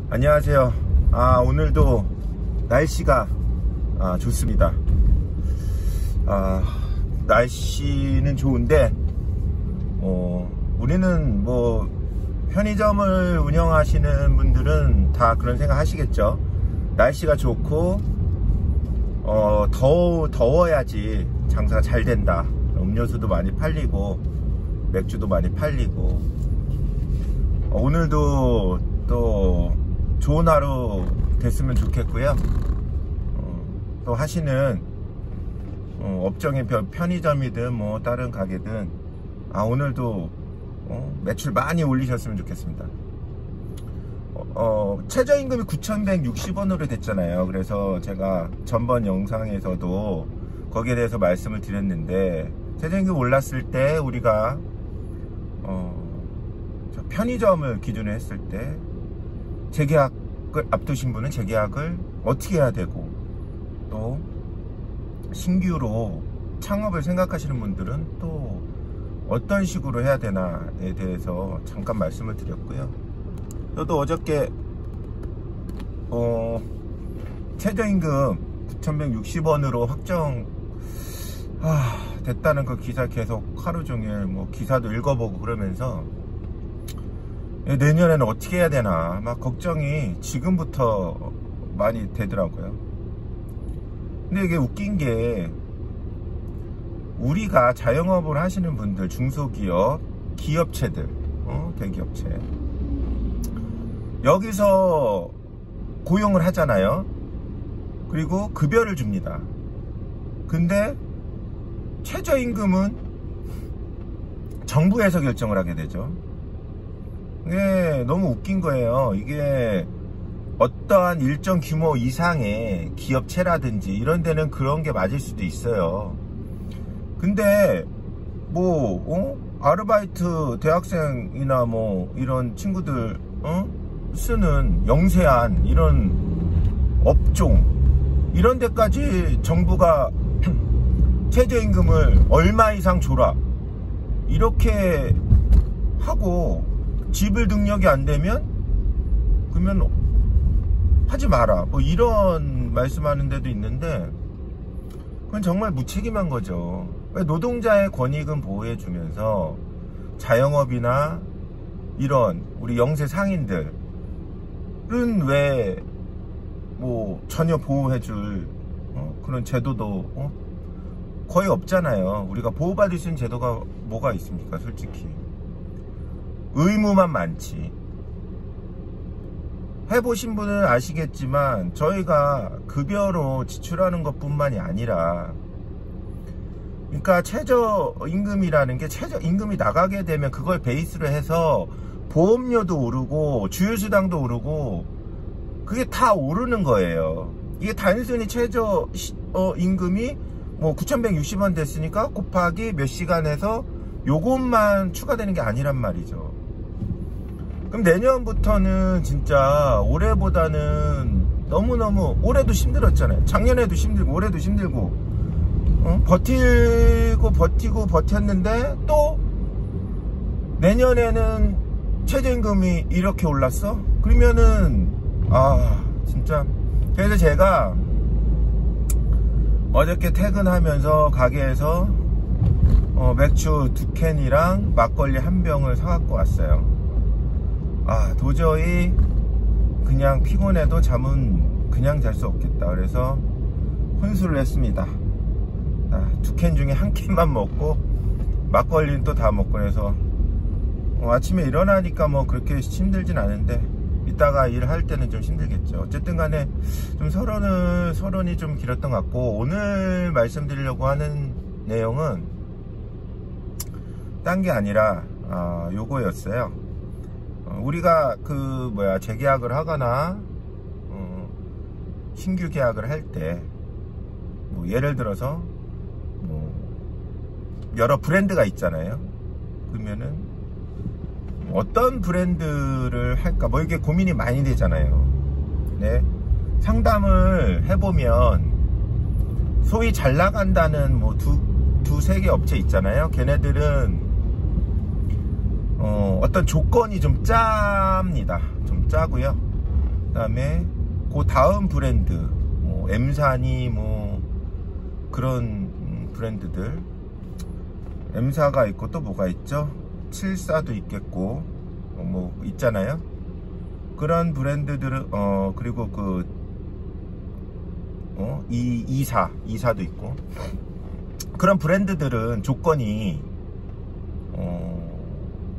안녕하세요. 오늘도 날씨가 좋습니다. 날씨는 좋은데 우리는 뭐 편의점을 운영하시는 분들은 다 그런 생각 하시겠죠. 날씨가 좋고 더워야지 장사가 잘 된다. 음료수도 많이 팔리고 맥주도 많이 팔리고 오늘도 또 좋은 하루 됐으면 좋겠고요. 또 하시는 업종의 편의점이든 뭐 다른 가게든 오늘도 매출 많이 올리셨으면 좋겠습니다. 최저임금이 9,160원으로 됐잖아요. 그래서 제가 전번 영상에서도 거기에 대해서 말씀을 드렸는데, 최저임금 올랐을 때 우리가 편의점을 기준으로 했을 때 재계약을 앞두신 분은 재계약을 어떻게 해야 되고, 또 신규로 창업을 생각하시는 분들은 또 어떤 식으로 해야 되나에 대해서 잠깐 말씀을 드렸고요. 저도 어저께 최저임금 9,160원으로 확정 됐다는 그 기사 계속 하루 종일 뭐 기사도 읽어보고 그러면서 내년에는 어떻게 해야 되나 막 걱정이 지금부터 많이 되더라고요. 근데 이게 웃긴 게, 우리가 자영업을 하시는 분들, 중소기업, 기업체들, 대기업체, 여기서 고용을 하잖아요. 그리고 급여를 줍니다. 근데 최저임금은 정부에서 결정을 하게 되죠. 이게 너무 웃긴 거예요. 이게 어떠한 일정 규모 이상의 기업체라든지 이런 데는 그런 게 맞을 수도 있어요. 근데 뭐 아르바이트 대학생이나 뭐 이런 친구들 쓰는 영세한 이런 업종, 이런 데까지 정부가 최저임금을 얼마 이상 줘라 이렇게 하고, 지불 능력이 안 되면 그러면 하지 마라 뭐 이런 말씀하는 데도 있는데, 그건 정말 무책임한 거죠. 왜 노동자의 권익은 보호해 주면서 자영업이나 이런 우리 영세 상인들은 왜 뭐 전혀 보호해 줄 그런 제도도 거의 없잖아요. 우리가 보호받을 수 있는 제도가 뭐가 있습니까? 솔직히 의무만 많지. 해보신 분은 아시겠지만 저희가 급여로 지출하는 것 뿐만이 아니라, 그러니까 최저임금이라는 게, 최저임금이 나가게 되면 그걸 베이스로 해서 보험료도 오르고 주유수당도 오르고 그게 다 오르는 거예요. 이게 단순히 최저임금이 뭐 9,160원 됐으니까 곱하기 몇 시간에서 요것만 추가되는 게 아니란 말이죠. 그럼 내년부터는 진짜 올해보다는 너무너무, 올해도 힘들었잖아요. 작년에도 힘들고 올해도 힘들고 버티고 버텼는데, 또 내년에는 최저임금이 이렇게 올랐어? 그러면은 진짜. 그래서 제가 어저께 퇴근하면서 가게에서 맥주 2캔이랑 막걸리 1병을 사갖고 왔어요. 도저히 그냥 피곤해도 잠은 그냥 잘 수 없겠다. 그래서 혼술을 했습니다. 2캔 중에 1캔만 먹고 막걸리는 또 다 먹고, 그래서 아침에 일어나니까 뭐 그렇게 힘들진 않은데 이따가 일할 때는 좀 힘들겠죠. 어쨌든 간에 좀 서론이 좀 길었던 것 같고, 오늘 말씀드리려고 하는 내용은 딴 게 아니라 요거였어요. 우리가 재계약을 하거나 신규 계약을 할 때, 뭐 예를 들어서 뭐 여러 브랜드가 있잖아요. 그러면은 어떤 브랜드를 할까 뭐 이게 고민이 많이 되잖아요. 네, 상담을 해보면 소위 잘 나간다는 뭐 두세 개 업체 있잖아요. 걔네들은 어떤 조건이 좀 짭니다. 좀 짜고요. 다음에 그 다음 브랜드 뭐 M사니 뭐 그런 브랜드들, M사가 있고 또 뭐가 있죠? 74도 있겠고 뭐 있잖아요. 그런 브랜드들은 그리고 그 이사도 있고, 그런 브랜드들은 조건이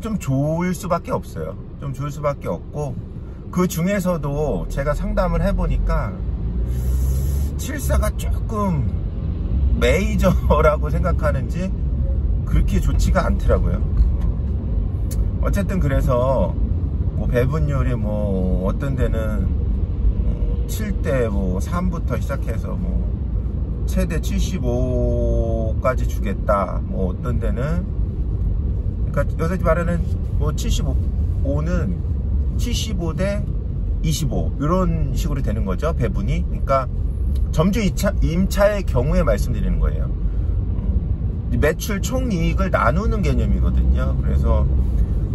좀 좋을 수밖에 없어요. 좀 좋을 수밖에 없고, 그 중에서도 제가 상담을 해보니까 74가 조금 메이저라고 생각하는지 그렇게 좋지가 않더라고요. 어쨌든 그래서 뭐 배분율이 뭐 어떤 데는 7대 뭐 3부터 시작해서 뭐 최대 75까지 주겠다, 뭐 어떤 데는, 그러니까 여기서 말하는 뭐 75는 75대 25 이런 식으로 되는 거죠, 배분이. 그러니까 점주 임차의 경우에 말씀드리는 거예요. 매출 총이익을 나누는 개념이거든요. 그래서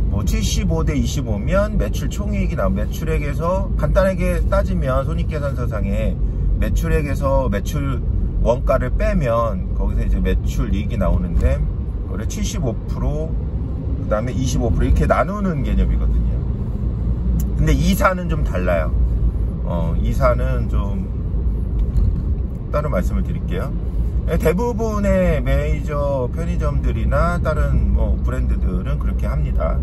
뭐 75대 25면 매출 총이익이 나오면, 매출액에서 간단하게 따지면 손익계산서상에 매출액에서 매출 원가를 빼면 거기서 이제 매출 이익이 나오는데, 그걸 75%, 그 다음에 25% 이렇게 나누는 개념이거든요. 근데 이사는 좀 달라요. 이사는 좀 따로 말씀을 드릴게요. 대부분의 메이저 편의점들이나 다른 뭐 브랜드들은 그렇게 합니다.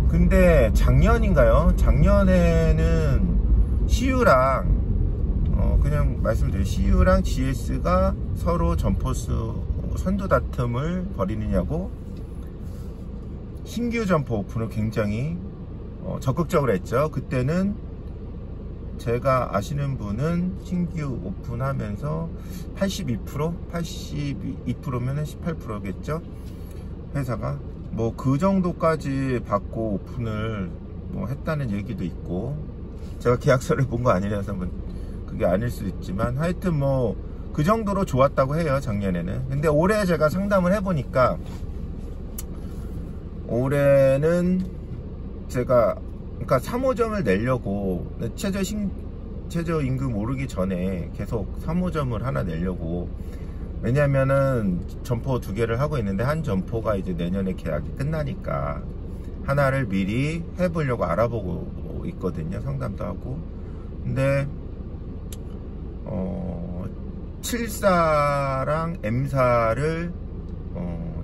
근데 작년인가요? 작년에는 CU랑 그냥 말씀드려요. CU랑 GS가 서로 점포수 선두 다툼을 벌이느냐고 신규 점포 오픈을 굉장히 적극적으로 했죠. 그때는 제가 아시는 분은 신규 오픈하면서 82%면 18%겠죠. 회사가 뭐 그 정도까지 받고 오픈을 뭐 했다는 얘기도 있고, 제가 계약서를 본 거 아니라서 뭐 그게 아닐 수도 있지만, 하여튼 뭐 그 정도로 좋았다고 해요, 작년에는. 근데 올해 제가 상담을 해보니까, 올해는 제가 그러니까 3호점을 내려고, 최저임금 오르기 전에 계속 3호점을 하나 내려고, 왜냐면은 점포 2개를 하고 있는데 한 점포가 이제 내년에 계약이 끝나니까 하나를 미리 해보려고 알아보고 있거든요. 상담도 하고. 근데 74랑 M사를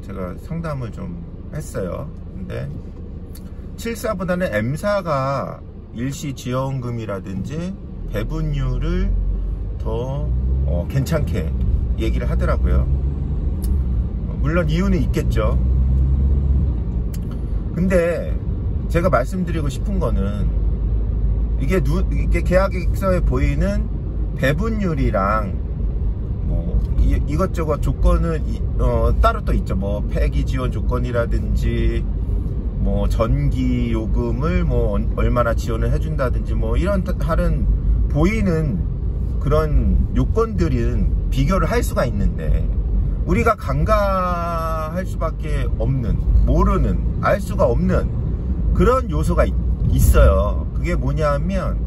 제가 상담을 좀 했어요. 근데 74보다는 M사가 일시지원금이라든지 배분율을 더 괜찮게 얘기를 하더라고요. 물론 이유는 있겠죠. 근데 제가 말씀드리고 싶은 거는, 이게 계약서에 보이는 배분율이랑 뭐 이것저것 조건은 따로 또 있죠. 뭐 폐기 지원 조건이라든지 뭐 전기 요금을 뭐 얼마나 지원을 해준다든지 뭐 이런 다른 보이는 그런 요건들은 비교를 할 수가 있는데, 우리가 간과할 수밖에 없는, 모르는, 알 수가 없는 그런 요소가 있어요. 그게 뭐냐면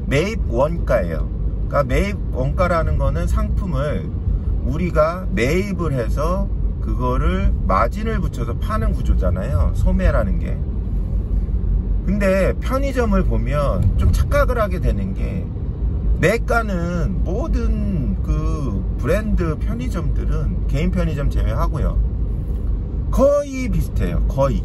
매입 원가예요. 그러니까 매입 원가라는 거는 상품을 우리가 매입을 해서 그거를 마진을 붙여서 파는 구조잖아요, 소매라는 게. 근데 편의점을 보면 좀 착각을 하게 되는 게, 매가는 모든 그 브랜드 편의점들은, 개인 편의점 제외하고요, 거의 비슷해요. 거의.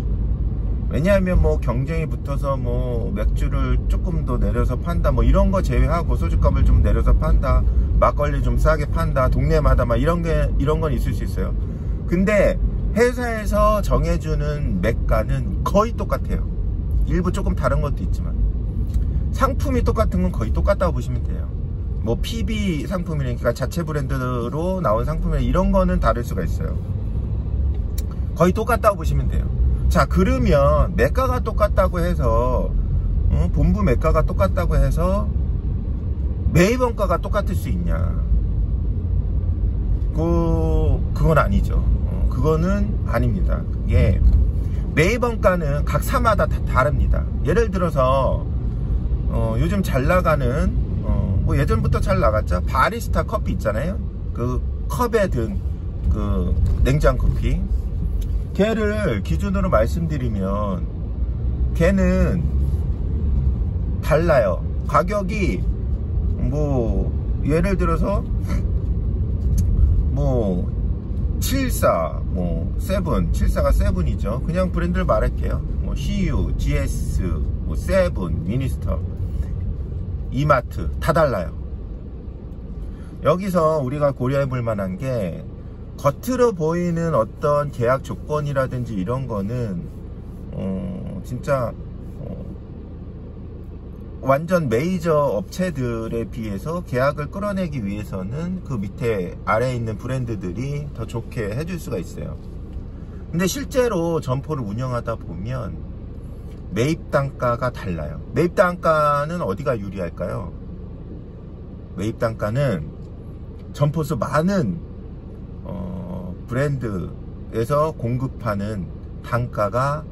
왜냐하면 뭐 경쟁이 붙어서 뭐 맥주를 조금 더 내려서 판다, 뭐 이런 거 제외하고, 소주값을 좀 내려서 판다, 막걸리 좀 싸게 판다, 동네마다 막 이런 건 있을 수 있어요. 근데 회사에서 정해주는 매가는 거의 똑같아요. 일부 조금 다른 것도 있지만 상품이 똑같은 건 거의 똑같다고 보시면 돼요. 뭐 PB 상품이니까 자체 브랜드로 나온 상품이나 이런 거는 다를 수가 있어요. 거의 똑같다고 보시면 돼요. 자, 그러면 매가가 똑같다고 해서 본부 매가가 똑같다고 해서 매입 원가가 똑같을 수 있냐? 그건 아니죠. 그거는 아닙니다. 이게 매입 원가는 각 사마다 다 다릅니다. 예를 들어서 요즘 잘 나가는 뭐 예전부터 잘 나갔죠. 바리스타 커피 있잖아요. 그 컵에 든 그 냉장 커피. 걔를 기준으로 말씀드리면 걔는 달라요. 가격이 뭐 예를 들어서 뭐 74, 뭐 세븐, 74가 세븐이죠. 그냥 브랜드를 말할게요. 뭐 CU, GS, 뭐 세븐, 미니스터, 이마트 다 달라요. 여기서 우리가 고려해 볼 만한 게 겉으로 보이는 어떤 계약 조건이라든지 이런 거는 진짜 완전 메이저 업체들에 비해서 계약을 끌어내기 위해서는 그 밑에 아래에 있는 브랜드들이 더 좋게 해줄 수가 있어요. 근데 실제로 점포를 운영하다 보면 매입 단가가 달라요. 매입 단가는 어디가 유리할까요? 매입 단가는 점포수 많은 브랜드에서 공급하는 단가가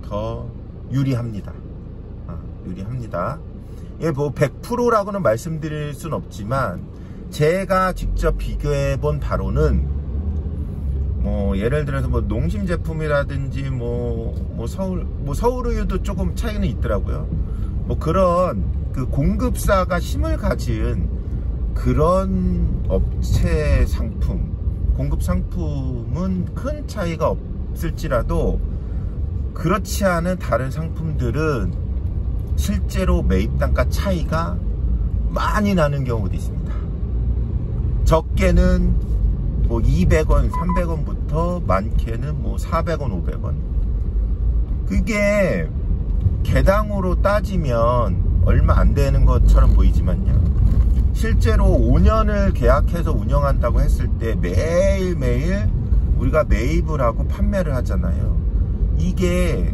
더 유리합니다. 유리합니다. 예, 뭐 100%라고는 말씀드릴 순 없지만 제가 직접 비교해 본 바로는 뭐 예를 들어서 뭐 농심 제품이라든지 뭐 서울우유도 조금 차이는 있더라고요. 뭐 그런 그 공급사가 힘을 가진 그런 업체 상품, 공급 상품은 큰 차이가 없을지라도 그렇지 않은 다른 상품들은 실제로 매입 단가 차이가 많이 나는 경우도 있습니다. 적게는 뭐 200원, 300원부터 많게는 뭐 400원, 500원. 그게 개당으로 따지면 얼마 안 되는 것처럼 보이지만요. 실제로 5년을 계약해서 운영한다고 했을 때 매일매일 우리가 매입을 하고 판매를 하잖아요. 이게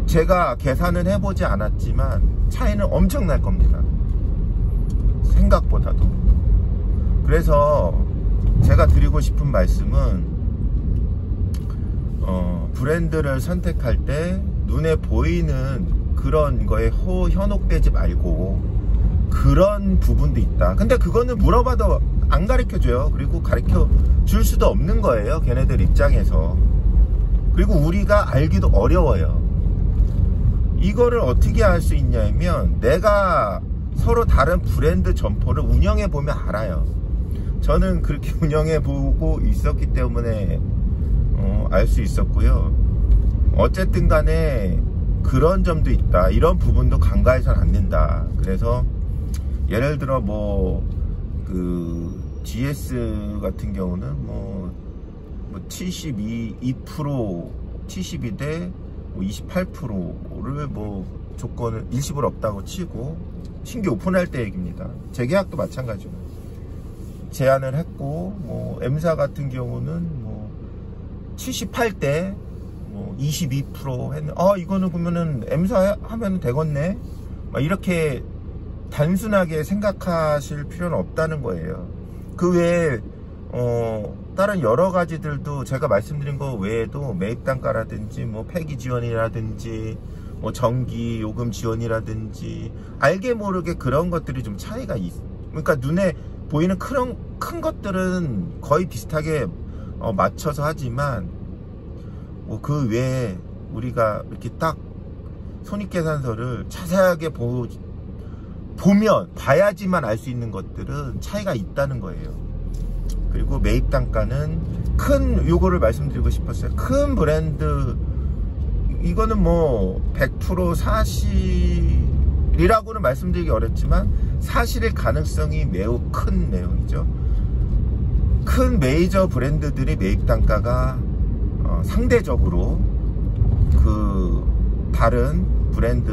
제가 계산은 해보지 않았지만 차이는 엄청날 겁니다. 생각보다도. 그래서 제가 드리고 싶은 말씀은 브랜드를 선택할 때 눈에 보이는 그런 거에 현혹되지 말고 그런 부분도 있다. 근데 그거는 물어봐도 안 가르쳐줘요. 그리고 가르쳐 줄 수도 없는 거예요. 걔네들 입장에서. 그리고 우리가 알기도 어려워요. 이거를 어떻게 할 수 있냐면 내가 서로 다른 브랜드 점포를 운영해 보면 알아요. 저는 그렇게 운영해 보고 있었기 때문에 알 수 있었고요. 어쨌든 간에 그런 점도 있다. 이런 부분도 간과해서는 안 된다. 그래서 예를 들어 뭐 그 GS 같은 경우는 뭐 2% 72대 28%를 뭐 조건을 일시불 없다고 치고 신규 오픈할 때 얘기입니다. 재계약도 마찬가지로 제안을 했고 뭐 M사 같은 경우는 뭐 78대 뭐 22% 했는. 이거는 그러면은 M사 하면 되겠네. 막 이렇게 단순하게 생각하실 필요는 없다는 거예요. 그 외에 다른 여러 가지들도 제가 말씀드린 거 외에도 매입 단가라든지 뭐 폐기 지원이라든지 뭐 전기 요금 지원이라든지 알게 모르게 그런 것들이 좀 차이가 그러니까 눈에 보이는 큰 것들은 거의 비슷하게 맞춰서 하지만 뭐 그 외에 우리가 이렇게 딱 손익계산서를 자세하게 보면 봐야지만 알 수 있는 것들은 차이가 있다는 거예요. 그리고 매입 단가는 요거를 말씀드리고 싶었어요. 큰 브랜드 이거는 뭐 100% 사실이라고는 말씀드리기 어렵지만 사실일 가능성이 매우 큰 내용이죠. 큰 메이저 브랜드들의 매입 단가가 상대적으로 그 다른 브랜드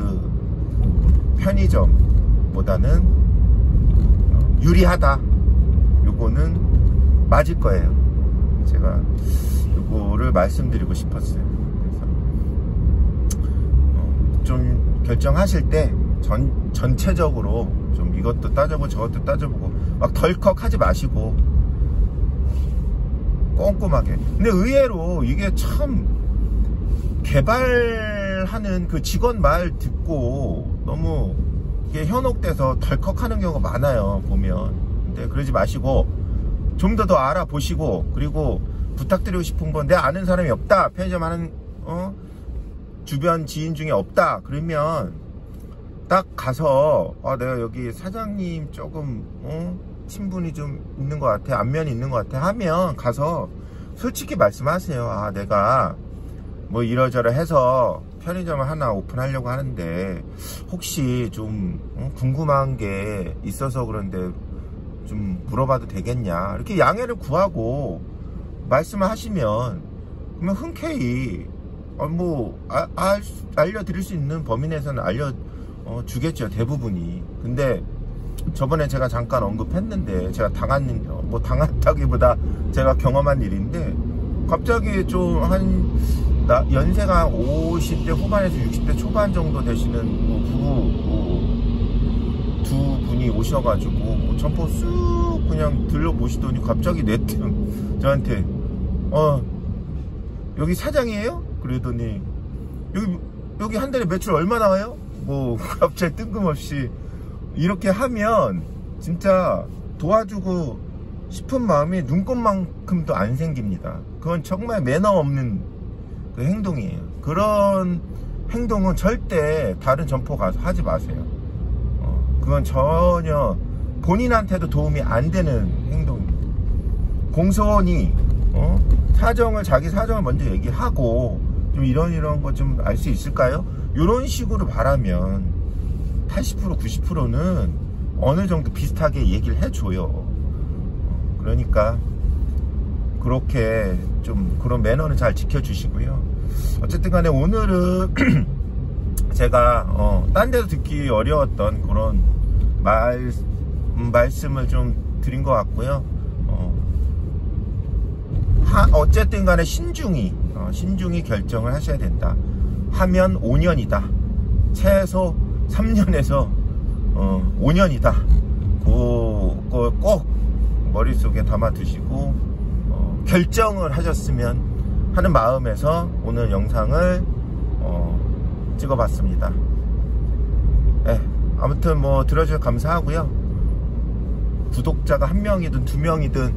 편의점보다는 유리하다. 요거는 맞을 거예요. 제가 요거를 말씀드리고 싶었어요. 그래서 좀 결정하실 때 전체적으로 좀 이것도 따져보고 저것도 따져보고 막 덜컥 하지 마시고 꼼꼼하게. 근데 의외로 이게 참 개발하는 하는 그 직원 말 듣고 너무 이게 현혹돼서 덜컥하는 경우가 많아요, 보면. 근데 그러지 마시고 좀 더 알아보시고, 그리고 부탁드리고 싶은 건, 내 아는 사람이 없다, 편의점 하는 주변 지인 중에 없다 그러면 딱 가서 내가 여기 사장님 조금 친분이 좀 있는 것 같아, 안면이 있는 것 같아 하면 가서 솔직히 말씀하세요. 내가 뭐 이러저러 해서 편의점을 하나 오픈하려고 하는데 혹시 좀 궁금한 게 있어서 그런데 좀 물어봐도 되겠냐, 이렇게 양해를 구하고 말씀을 하시면, 그러면 흔쾌히 알려드릴 수 있는 범위 내에서는 알려주겠죠, 대부분이. 근데 저번에 제가 잠깐 언급했는데, 제가 당했다기보다 제가 경험한 일인데, 갑자기 좀 연세가 50대 후반에서 60대 초반 정도 되시는 부부 두 분이 오셔가지고 점포 쑥 그냥 들러보시더니 갑자기 내뜸 저한테 여기 사장이에요? 그러더니 여기 한 달에 매출 얼마 나와요? 뭐 갑자기 뜬금없이 이렇게 하면 진짜 도와주고 싶은 마음이 눈꽃만큼도 안 생깁니다. 그건 정말 매너 없는 그 행동이에요. 그런 행동은 절대 다른 점포 가서 하지 마세요. 그건 전혀 본인한테도 도움이 안 되는 행동입니다. 공소원이 자기 사정을 먼저 얘기하고 좀 이런 거 좀 알 수 있을까요? 이런 식으로 말하면 80% 90%는 어느 정도 비슷하게 얘기를 해줘요. 그러니까 그렇게 좀 그런 매너는 잘 지켜주시고요. 어쨌든 간에 오늘은 제가 딴 데서 듣기 어려웠던 그런 말씀을 좀 드린 것 같고요. 어쨌든 간에 신중히 결정을 하셔야 된다. 하면 5년이다. 최소 3년에서 5년이다. 그거 꼭 머릿속에 담아 두시고 결정을 하셨으면 하는 마음에서 오늘 영상을 찍어봤습니다. 아무튼 뭐 들어주셔서 감사하고요. 구독자가 1명이든 2명이든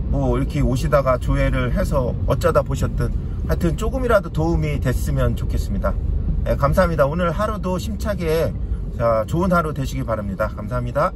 뭐 이렇게 오시다가 조회를 해서 어쩌다 보셨든 하여튼 조금이라도 도움이 됐으면 좋겠습니다. 감사합니다. 오늘 하루도 심차게 좋은 하루 되시기 바랍니다. 감사합니다.